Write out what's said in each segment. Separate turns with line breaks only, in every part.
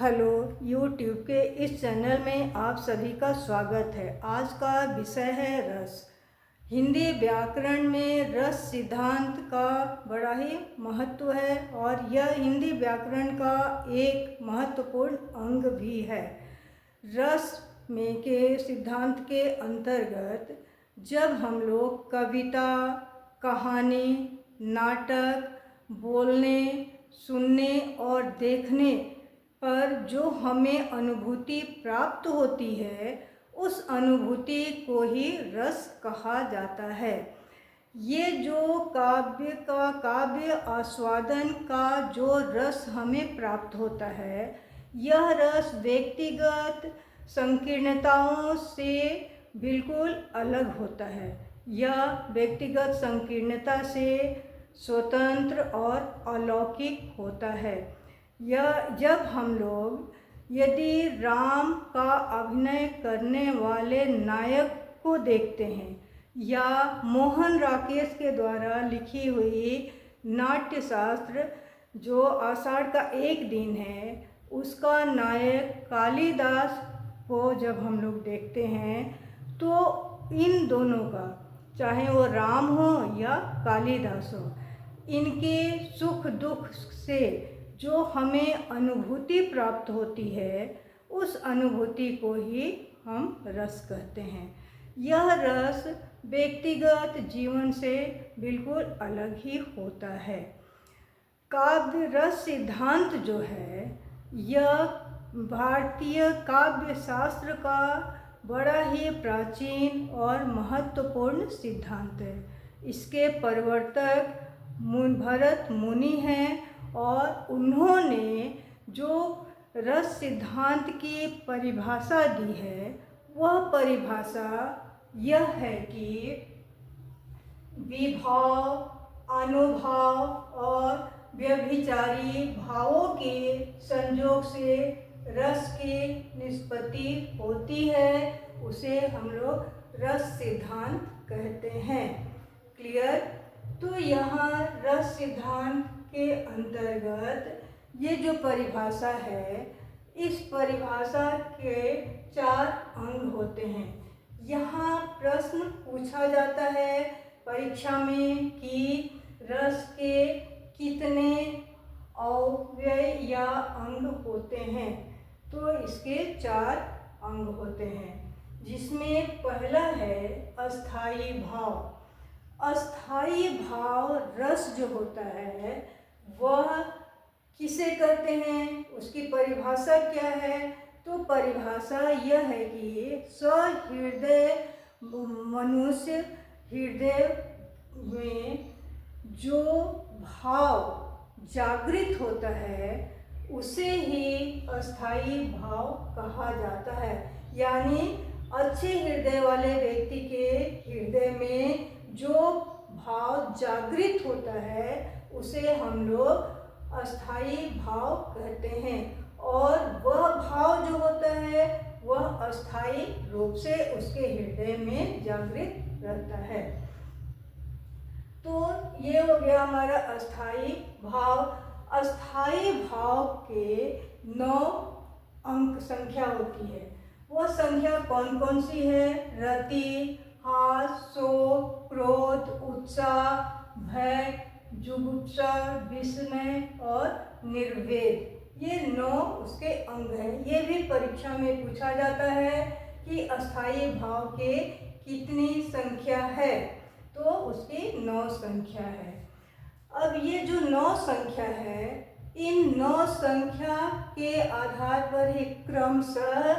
Hello YouTube के इस channel में आप सभी का स्वागत है। आज का विषय है रस। हिंदी व्याकरण में रस सिद्धांत का बड़ा ही महत्व है और यह हिंदी व्याकरण का एक महत्वपूर्ण अंग भी है। रस में के सिद्धांत के अंतर्गत जब हम लोग कविता, कहानी, नाटक, बोलने, सुनने और देखने पर जो हमें अनुभूति प्राप्त होती है, उस अनुभूति को ही रस कहा जाता है। ये जो काव्य आस्वादन का जो रस हमें प्राप्त होता है, यह रस व्यक्तिगत संकीर्णताओं से बिल्कुल अलग होता है। यह व्यक्तिगत संकीर्णता से स्वतंत्र और अलौकिक होता है। यह जब हम लोग यदि राम का अभिनय करने वाले नायक को देखते हैं या मोहन राकेश के द्वारा लिखी हुई नाट्यशास्त्र जो आषाढ़ का एक दिन है, उसका नायक कालिदास को जब हम लोग देखते हैं तो इन दोनों का, चाहे वो राम हो या कालिदास हो, इनके सुख दुख से जो हमें अनुभूति प्राप्त होती है, उस अनुभूति को ही हम रस कहते हैं। यह रस व्यक्तिगत जीवन से बिल्कुल अलग ही होता है। काव्य रस सिद्धांत जो है, यह भारतीय काव्य शास्त्र का बड़ा ही प्राचीन और महत्वपूर्ण सिद्धांत है। इसके प्रवर्तक भरत मुनि हैं और उन्होंने जो रस सिद्धांत की परिभाषा दी है, वह परिभाषा यह है कि विभाव, अनुभाव और व्यभिचारी भावों के संयोग से रस की निष्पत्ति होती है, उसे हम लोग रस सिद्धांत कहते हैं। क्लियर? तो यहाँ रस सिद्धांत के अंतर्गत ये जो परिभाषा है, इस परिभाषा के 4 अंग होते हैं। यहाँ प्रश्न पूछा जाता है परीक्षा में कि रस के कितने अव्यय या अंग होते हैं, तो इसके 4 अंग होते हैं, जिसमें पहला है अस्थाई भाव। अस्थाई भाव रस जो होता है, वह किसे कहते हैं, उसकी परिभाषा क्या है? तो परिभाषा यह है कि सहृदय मनुष्य हृदय में जो भाव जागृत होता है, उसे ही अस्थाई भाव कहा जाता है। यानी अच्छे हृदय वाले व्यक्ति के हृदय में जो भाव जागृत होता है, उसे हम लोग अस्थाई भाव कहते हैं। और वह भाव जो होता है, वह अस्थाई रूप से उसके हृदय में जागृत रहता है। तो ये हो गया हमारा अस्थाई भाव। अस्थाई भाव के 9 अंक संख्या होती है। वह संख्या कौन कौन सी है? रति, हास, शोक, क्रोध, उत्साह, भय, जुगुप्सा, विस्मय और निर्वेद। ये 9 उसके अंग हैं। ये भी परीक्षा में पूछा जाता है कि अस्थाई भाव के कितनी संख्या है, तो उसकी 9 संख्या है। अब ये जो 9 संख्या है, इन 9 संख्या के आधार पर ही क्रमशः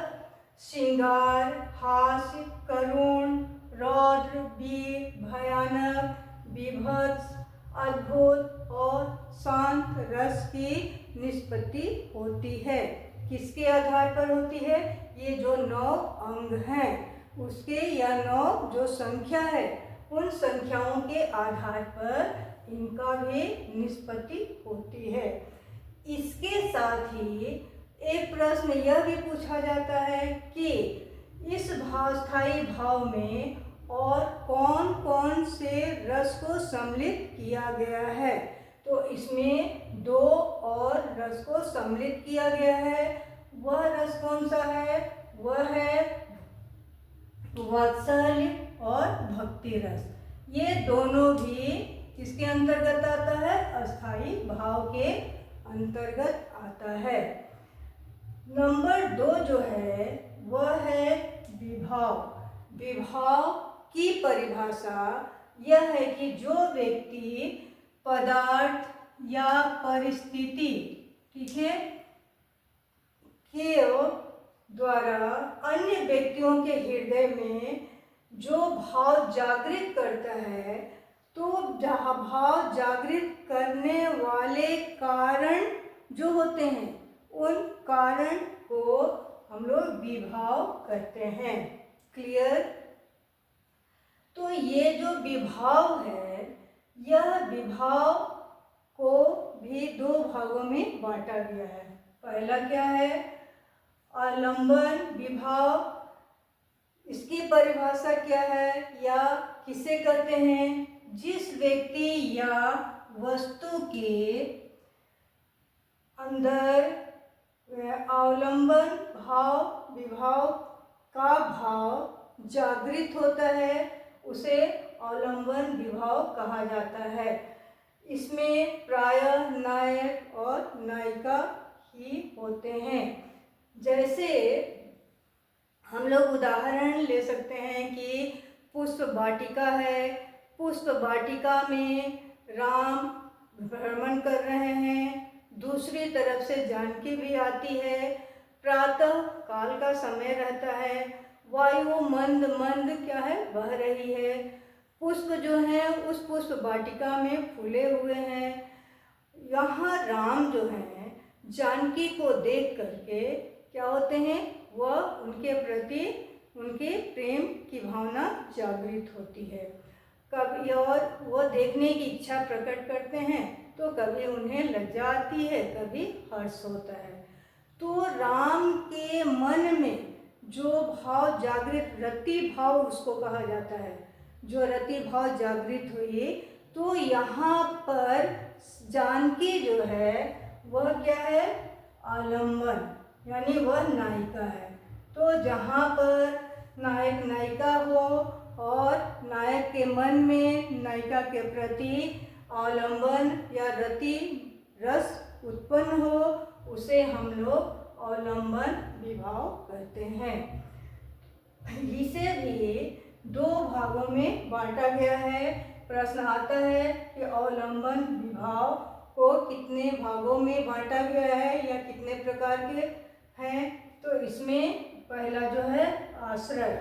श्रृंगार, हास्य, करुण, रौद्र, वीर, भयानक, विभत्स, अद्भुत और शांत रस की निष्पत्ति होती है। किसके आधार पर होती है? ये जो 9 अंग हैं, उसके या 9 जो संख्या है, उन संख्याओं के आधार पर इनका भी निष्पत्ति होती है। इसके साथ ही एक प्रश्न यह भी पूछा जाता है कि इस स्थायी भाव में और कौन कौन से रस को सम्मिलित किया गया है। तो इसमें दो और रस को सम्मिलित किया गया है। वह रस कौन सा है? वह है वात्सल्य और भक्ति रस। ये दोनों भी किसके अंतर्गत आता है? अस्थाई भाव के अंतर्गत आता है। नंबर 2 जो है वह है विभाव। विभाव की परिभाषा यह है कि जो व्यक्ति पदार्थ या परिस्थिति, ठीक है, के द्वारा अन्य व्यक्तियों के हृदय में जो भाव जागृत करता है, तो भाव जागृत करने वाले कारण जो होते हैं उन कारण को हम लोग विभाव कहते हैं। क्लियर? तो ये जो विभाव है, यह विभाव को भी दो भागों में बांटा गया है। पहला क्या है? आलंबन विभाव। इसकी परिभाषा क्या है या किसे कहते हैं? जिस व्यक्ति या वस्तु के अंदर अवलंबन भाव, विभाव का भाव जागृत होता है, उसे अवलंबन विभाव कहा जाता है। इसमें प्रायः नायक और नायिका ही होते हैं। जैसे हम लोग उदाहरण ले सकते हैं कि पुष्प वाटिका है। पुष्प वाटिका में राम भ्रमण कर रहे हैं, दूसरी तरफ से जानकी भी आती है। प्रातः काल का समय रहता है, वायु मंद मंद क्या है? बह रही है। पुष्प जो है उस पुष्प वाटिका में फूले हुए हैं। यहाँ राम जो है जानकी को देख करके क्या होते हैं? वह उनके प्रति उनके प्रेम की भावना जागृत होती है। कभी और वो देखने की इच्छा प्रकट करते हैं, तो कभी उन्हें लज्जा आती है, कभी हर्ष होता है। तो राम के मन में जो भाव जागृत, रति भाव उसको कहा जाता है, जो रति भाव जागृत हुई, तो यहाँ पर जानकी जो है वह क्या है? आलम्बन, यानी वह नायिका है। तो जहाँ पर नायक नायिका हो और नायक के मन में नायिका के प्रति आलम्बन या रति रस उत्पन्न हो, उसे हम लोग आलम्बन विभाव कहते हैं। इसे भी दो भागों में बांटा गया है। प्रश्न आता है कि अवलंबन विभाव को कितने भागों में बांटा गया है या कितने प्रकार के हैं? तो इसमें पहला जो है आश्रय।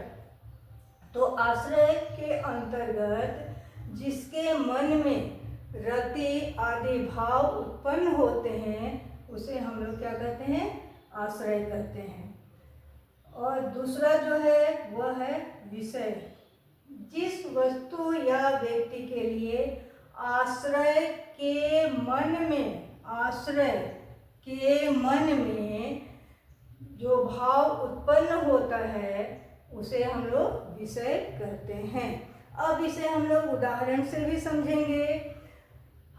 तो आश्रय के अंतर्गत जिसके मन में रति आदि भाव उत्पन्न होते हैं, उसे हम लोग क्या कहते हैं? आश्रय कहते हैं। और दूसरा जो है वह है विषय। जिस वस्तु या व्यक्ति के लिए आश्रय के मन में जो भाव उत्पन्न होता है, उसे हम लोग विषय कहते हैं। अब इसे हम लोग उदाहरण से भी समझेंगे।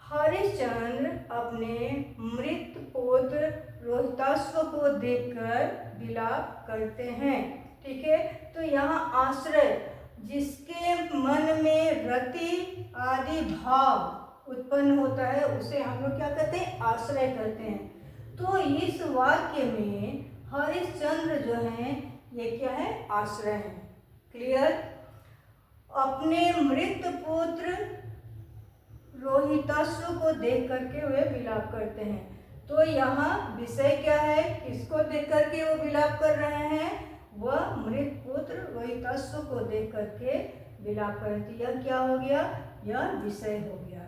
हरिश्चंद्र अपने मृत पुत्र रोहिताश्व को देखकर विलाप करते हैं, ठीक है। तो यहाँ आश्रय, जिसके मन में रति आदि भाव उत्पन्न होता है, उसे हम लोग क्या कहते हैं? आश्रय कहते हैं। तो इस वाक्य में हरिश्चंद्र जो हैं ये क्या है? आश्रय है। क्लियर? अपने मृत पुत्र रोहिताश्व को देख करके वे विलाप करते हैं। तो यहाँ विषय क्या है? किसको देख करके वो विलाप कर रहे हैं? वह मृत पुत्र रोहिताश्व को देख करके विलाप करते। यह क्या हो गया? यह विषय हो गया।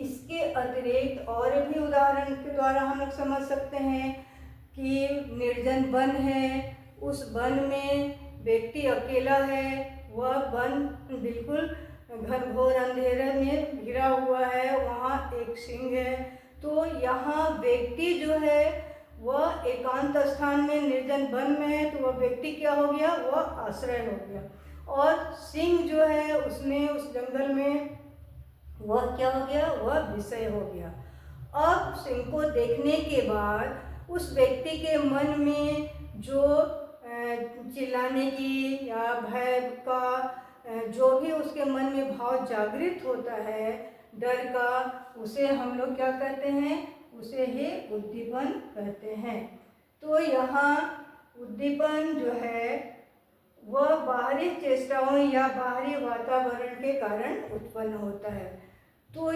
इसके अतिरिक्त और भी उदाहरण के द्वारा हम लोग समझ सकते हैं कि निर्जन वन है, उस वन में व्यक्ति अकेला है, वह वन बिल्कुल घनघोर अंधेरे में घिरा हुआ है, वहाँ एक सिंह है। तो यहाँ व्यक्ति जो है वह एकांत स्थान में निर्जन वन में है, तो वह व्यक्ति क्या हो गया? वह आश्रय हो गया। और सिंह जो है उसने उस जंगल में वह क्या हो गया, वह विषय हो गया। अब सिंह को देखने के बाद उस व्यक्ति के मन में जो चिल्लाने की या भय का जो भी उसके मन में भाव जागृत होता है, डर का, उसे हम लोग क्या कहते हैं, उसे ही उद्दीपन कहते हैं। तो यहाँ उद्दीपन जो है वह बाहरी चेष्टाओं या बाहरी वातावरण के कारण उत्पन्न होता है। तो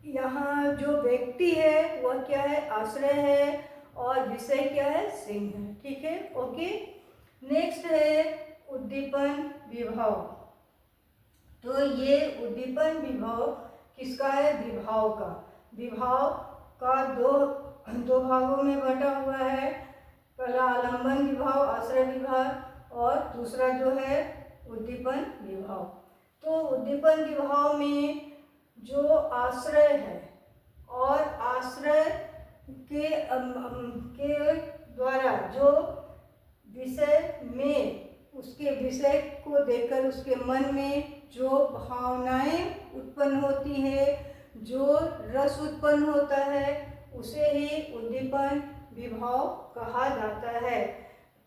यहाँ जो व्यक्ति है वह क्या है, आश्रय है, और विषय क्या है, सिंह है। ठीक है, ओके। नेक्स्ट है उद्दीपन विभव। तो ये उद्दीपन विभव किसका है, विभाव का। विभाव का दो भागों में बटा हुआ है। पहला आलंबन विभाव, आश्रय विभाव, और दूसरा जो है उद्दीपन विभाव। तो उद्दीपन विभाव में जो आश्रय है और आश्रय के द्वारा जो विषय में उसके विषय को देखकर उसके मन में जो भावनाएं उत्पन्न होती है, जो रस उत्पन्न होता है, उसे ही उद्दीपन विभाव कहा जाता है।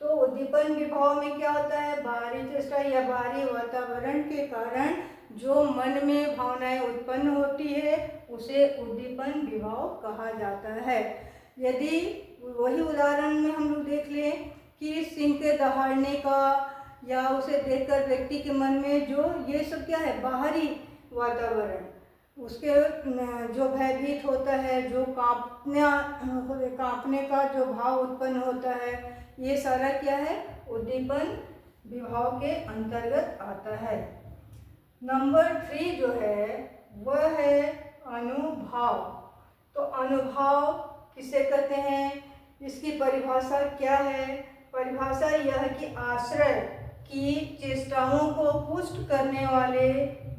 तो उद्दीपन विभाव में क्या होता है, बाहरी चेष्टा या बाहरी वातावरण के कारण जो मन में भावनाएं उत्पन्न होती है उसे उद्दीपन विभाव कहा जाता है। यदि वही उदाहरण में हम लोग देख लें कि सिंह के दहाड़ने का या उसे देखकर व्यक्ति के मन में जो ये सब क्या है, बाहरी वातावरण, उसके जो भयभीत होता है, जो कांपने का जो भाव उत्पन्न होता है, ये सारा क्या है, उद्दीपन विभाव के अंतर्गत आता है। नंबर 3 जो है वह है अनुभव। तो अनुभव किसे कहते हैं, इसकी परिभाषा क्या है, परिभाषा यह है कि आश्रय की चेष्टाओं को पुष्ट करने वाले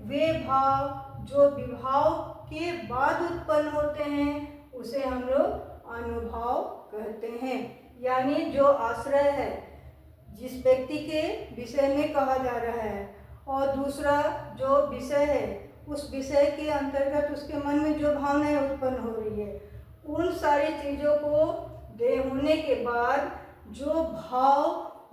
वे भाव जो विभाव के बाद उत्पन्न होते हैं उसे हम लोग अनुभव कहते हैं। यानी जो आश्रय है जिस व्यक्ति के विषय में कहा जा रहा है, और दूसरा जो विषय है उस विषय के अंतर्गत उसके मन में जो भावनाएं उत्पन्न हो रही है, उन सारी चीज़ों को होने के बाद जो भाव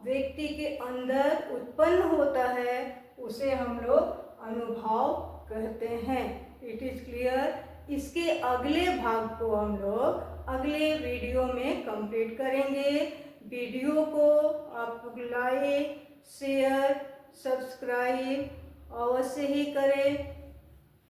व्यक्ति के अंदर उत्पन्न होता है उसे हम लोग अनुभव कहते हैं। It is clear. इसके अगले भाग को हम लोग अगले वीडियो में कंप्लीट करेंगे। वीडियो को आप लाइक, शेयर, सब्सक्राइब अवश्य ही करें।